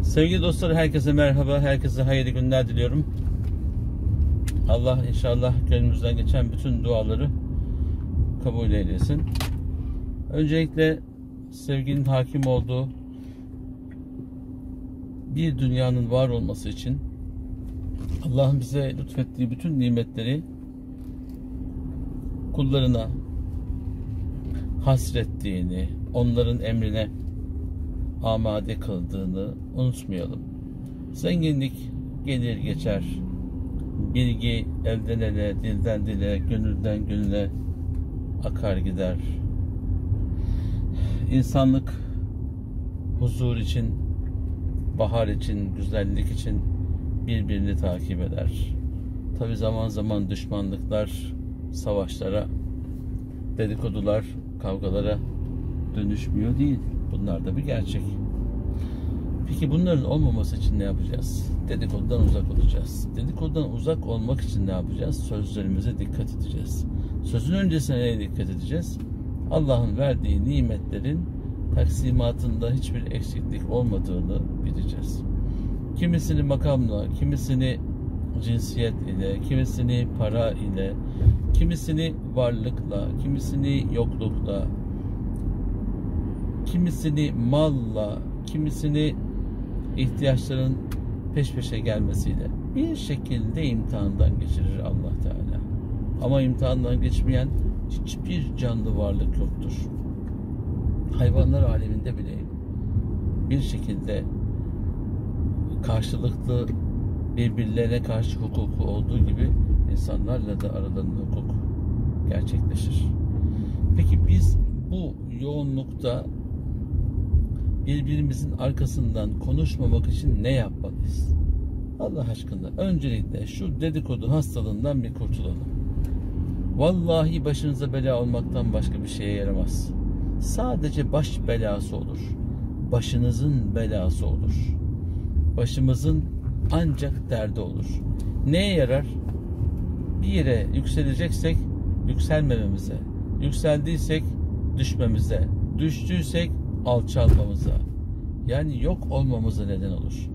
Sevgili dostlar, herkese merhaba, herkese hayırlı günler diliyorum. Allah inşallah gönlümüzden geçen bütün duaları kabul eylesin. Öncelikle sevginin hakim olduğu bir dünyanın var olması için Allah'ın bize lütfettiği bütün nimetleri kullarına hasrettiğini, onların emrine amade kıldığını unutmayalım. Zenginlik gelir geçer. Bilgi elden ele, dilden dile, gönülden gönüle akar gider. İnsanlık huzur için, bahar için, güzellik için birbirini takip eder. Tabi zaman zaman düşmanlıklar, savaşlara, dedikodular, kavgalara dönüşmüyor değil. Bunlar da bir gerçek. Peki bunların olmaması için ne yapacağız? Dedikodudan uzak olacağız. Dedikodudan uzak olmak için ne yapacağız? Sözlerimize dikkat edeceğiz. Sözün öncesine neye dikkat edeceğiz? Allah'ın verdiği nimetlerin taksimatında hiçbir eksiklik olmadığını bileceğiz. Kimisini makamla, kimisini cinsiyet ile, kimisini para ile, kimisini varlıkla, kimisini yoklukla, kimisini malla, kimisini ihtiyaçların peş peşe gelmesiyle bir şekilde imtihandan geçirir Allah Teala. Ama imtihandan geçmeyen hiçbir canlı varlık yoktur. Hayvanlar aleminde bile bir şekilde karşılıklı birbirlerine karşı hukuku olduğu gibi insanlarla da aralarında hukuk gerçekleşir. Peki biz bu yoğunlukta birbirimizin arkasından konuşmamak için ne yapmalıyız? Allah aşkına öncelikle şu dedikodu hastalığından bir kurtulalım. Vallahi başınıza bela olmaktan başka bir şeye yaramaz. Sadece baş belası olur. Başınızın belası olur. Başımızın ancak derdi olur. Neye yarar? Bir yere yükseleceksek yükselmememize, yükseldiysek düşmemize, düştüysek alçalmamıza, yani yok olmamıza neden olur.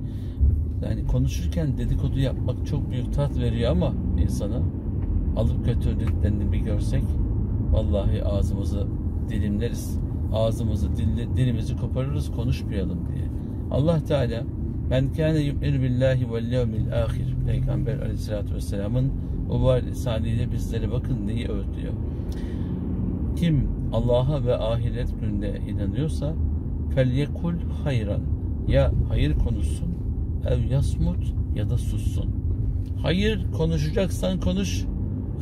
Yani konuşurken dedikodu yapmak çok büyük tat veriyor ama insana alıp götürdüklerini bir görsek vallahi ağzımızı dilimleriz. Ağzımızı, dilimizi koparırız konuşmayalım diye. Allah Teala men kâne yu'minu billahi vel yevmil ahir, Peygamber Aleyhisselatü Vesselam'ın mübarek lisanıyla bizlere bakın neyi öğütlüyor. Kim Allah'a ve ahiret gününe inanıyorsa felyekul hayran, ya hayır konuşsun, ev yasmut, ya da sussun. Hayır konuşacaksan konuş,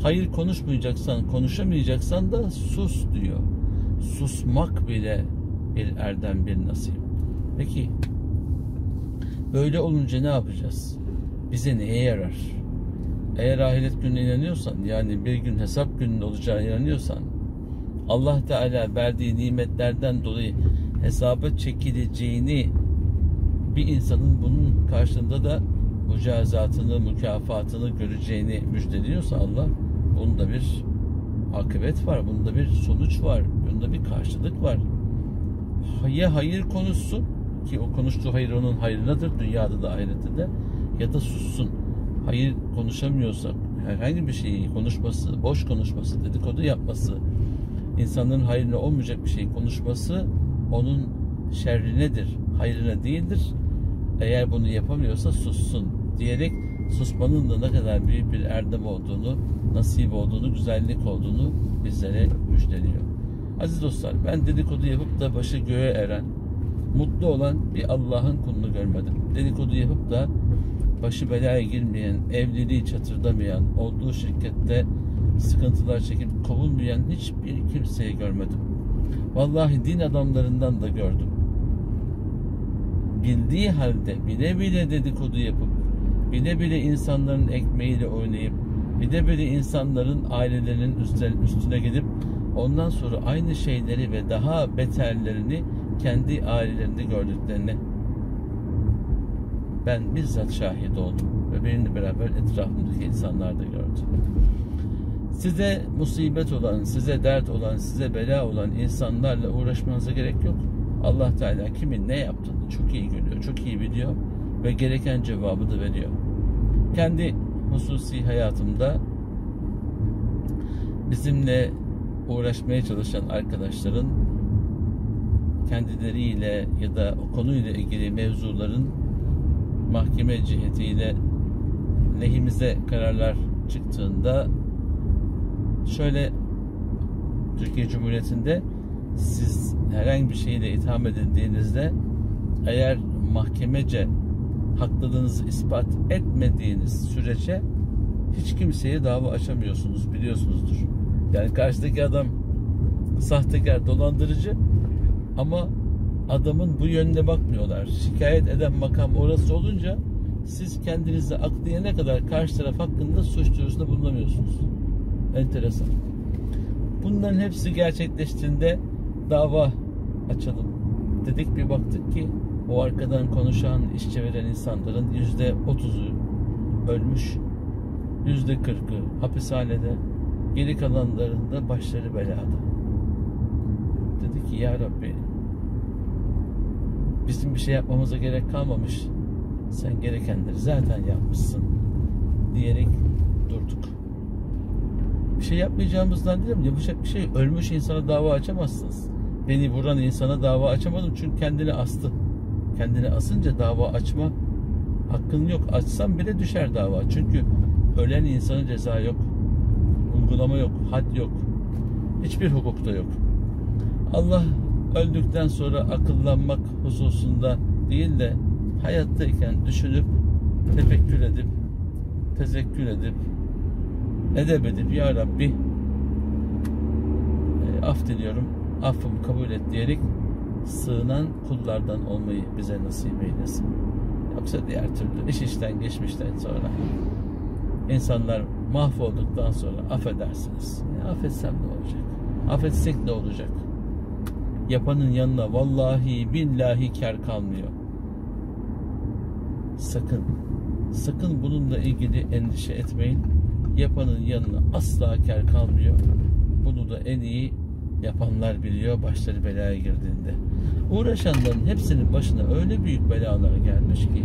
hayır konuşmayacaksan, konuşamayacaksan da sus diyor. Susmak bile bir erdem, bir nasip. Peki böyle olunca ne yapacağız? Bize neye yarar? Eğer ahiret gününe inanıyorsan, yani bir gün hesap gününün olacağına inanıyorsan, Allah Teala verdiği nimetlerden dolayı hesaba çekileceğini, bir insanın bunun karşılığında da mücazatını, mükafatını göreceğini müjdeliyorsa Allah, bunda bir akıbet var, bunda bir sonuç var, bunda bir karşılık var. Ya hayır konuşsun ki o konuştuğu hayır onun hayrınadır dünyada da ahirette de, ya da sussun. Hayır konuşamıyorsa herhangi bir şeyi konuşması, boş konuşması, dedikodu yapması, insanların hayrına olmayacak bir şey konuşması onun şerrinedir, hayrına değildir. Eğer bunu yapamıyorsa sussun diyerek susmanın da ne kadar büyük bir erdem olduğunu, nasip olduğunu, güzellik olduğunu bizlere müjdeliyor. Aziz dostlar, ben dedikodu yapıp da başı göğe eren, mutlu olan bir Allah'ın kulunu görmedim. Dedikodu yapıp da başı belaya girmeyen, evliliği çatırdamayan, olduğu şirkette sıkıntılar çekip kovulmayan hiçbir kimseyi görmedim. Vallahi din adamlarından da gördüm. Bildiği halde bile bile dedikodu yapıp, bile bile insanların ekmeğiyle oynayıp, bile bile insanların ailelerinin üstüne gidip ondan sonra aynı şeyleri ve daha beterlerini kendi ailelerinde gördüklerini ben bizzat şahit oldum ve benimle beraber etrafımdaki insanlar da gördü. Size musibet olan, size dert olan, size bela olan insanlarla uğraşmanıza gerek yok. Allah Teala kimin ne yaptığını çok iyi görüyor, çok iyi biliyor ve gereken cevabı da veriyor. Kendi hususi hayatımda bizimle uğraşmaya çalışan arkadaşların kendileriyle ya da o konuyla ilgili mevzuların mahkeme cihetiyle lehimize kararlar çıktığında, şöyle, Türkiye Cumhuriyeti'nde siz herhangi bir şeyle itham edildiğinizde eğer mahkemece haklılığınızı ispat etmediğiniz sürece hiç kimseye dava açamıyorsunuz, biliyorsunuzdur. Yani karşıdaki adam sahtekar, dolandırıcı ama adamın bu yönüne bakmıyorlar. Şikayet eden makam orası olunca siz kendinizi aklayana kadar karşı taraf hakkında suç duyurusunda bulunamıyorsunuz. Enteresan. Bunların hepsi gerçekleştiğinde dava açalım dedik, bir baktık ki o arkadan konuşan, iş çeviren insanların %30'u ölmüş, %40'ı hapishanede, geri kalanlarında başları belada. Dedi ki ya Rabbi, bizim bir şey yapmamıza gerek kalmamış, sen gerekenleri zaten yapmışsın diyerek durduk. Bir şey yapmayacağımızdan değil mi? Yapacak bir şey, ölmüş insana dava açamazsınız. Beni vuran insana dava açamadım çünkü kendini astı. Kendini asınca dava açma hakkın yok. Açsam bile düşer dava. Çünkü ölen insana ceza yok. Uygulama yok. Had yok. Hiçbir hukukta yok. Allah öldükten sonra akıllanmak hususunda değil de hayattayken düşünüp, tefekkür edip, tezekkür edip, edep edip ya Rabbi af diliyorum, affımı kabul et diyerek sığınan kullardan olmayı bize nasip eylesin. Yoksa diğer türlü iş işten geçmişten sonra, insanlar mahvolduktan sonra affedersiniz. Affetsem ne olacak? Affetsek ne olacak? Yapanın yanına vallahi billahi kar kalmıyor. Sakın, sakın bununla ilgili endişe etmeyin. Yapanın yanına asla kar kalmıyor. Bunu da en iyi yapanlar biliyor başları belaya girdiğinde. Uğraşanların hepsinin başına öyle büyük belalar gelmiş ki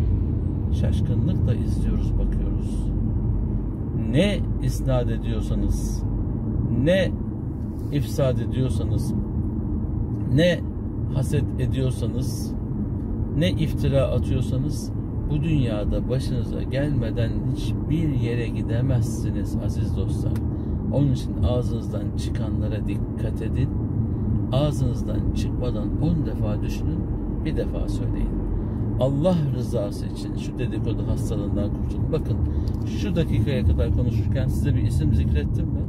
şaşkınlıkla izliyoruz, bakıyoruz. Ne isnat ediyorsanız, ne ifsad ediyorsanız, ne haset ediyorsanız, ne iftira atıyorsanız bu dünyada başınıza gelmeden hiçbir yere gidemezsiniz aziz dostlar. Onun için ağzınızdan çıkanlara dikkat edin. Ağzınızdan çıkmadan 10 defa düşünün, bir defa söyleyin. Allah rızası için şu dedikodu hastalığından kurtulun. Bakın şu dakikaya kadar konuşurken size bir isim zikrettim mi?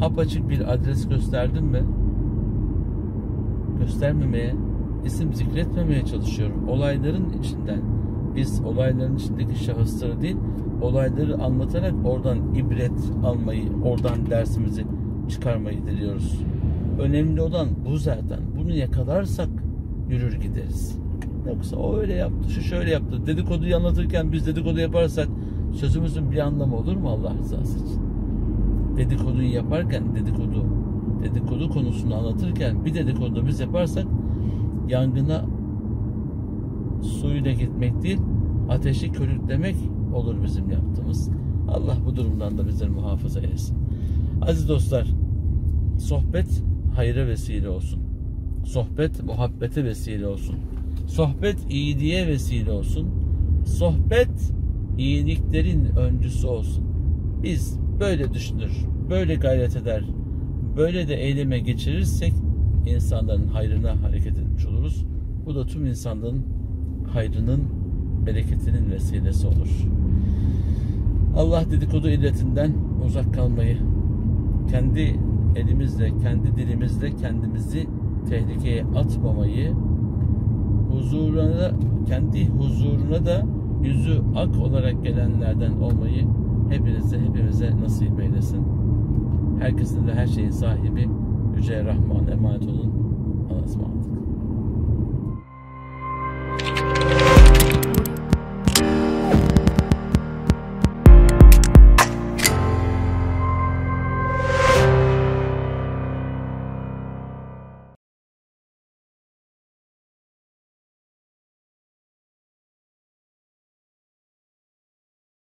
Apaçık bir adres gösterdim mi? Göstermemeye, isim zikretmemeye çalışıyorum. Olayların içinden, biz olayların içindeki şahısları değil, olayları anlatarak oradan ibret almayı, oradan dersimizi çıkarmayı diliyoruz. Önemli olan bu zaten. Bunu yakalarsak yürür gideriz. Yoksa o öyle yaptı, şu şöyle yaptı. Dedikoduyu anlatırken biz dedikodu yaparsak sözümüzün bir anlamı olur mu Allah rızası için? Dedikoduyu yaparken dedikodu konusunu anlatırken bir dedikodu biz yaparsak yangına suyla gitmek değil, ateşi körüklemek olur bizim yaptığımız. Allah bu durumdan da bizleri muhafaza eylesin. Aziz dostlar, sohbet hayra vesile olsun. Sohbet muhabbete vesile olsun. Sohbet iyiliğe vesile olsun. Sohbet iyiliklerin öncüsü olsun. Biz böyle düşünür, böyle gayret eder, böyle de eyleme geçirirsek insanların hayrına hareket etmiş oluruz. Bu da tüm insanların hayrının, bereketinin vesilesi olur. Allah dedikodu illetinden uzak kalmayı, kendi elimizle, kendi dilimizle kendimizi tehlikeye atmamayı, huzuruna, kendi huzuruna da yüzü ak olarak gelenlerden olmayı hepimize nasip eylesin. Herkesin de her şeyin sahibi Yüce Rahman'a emanet olun. Allah'a ısmarladık.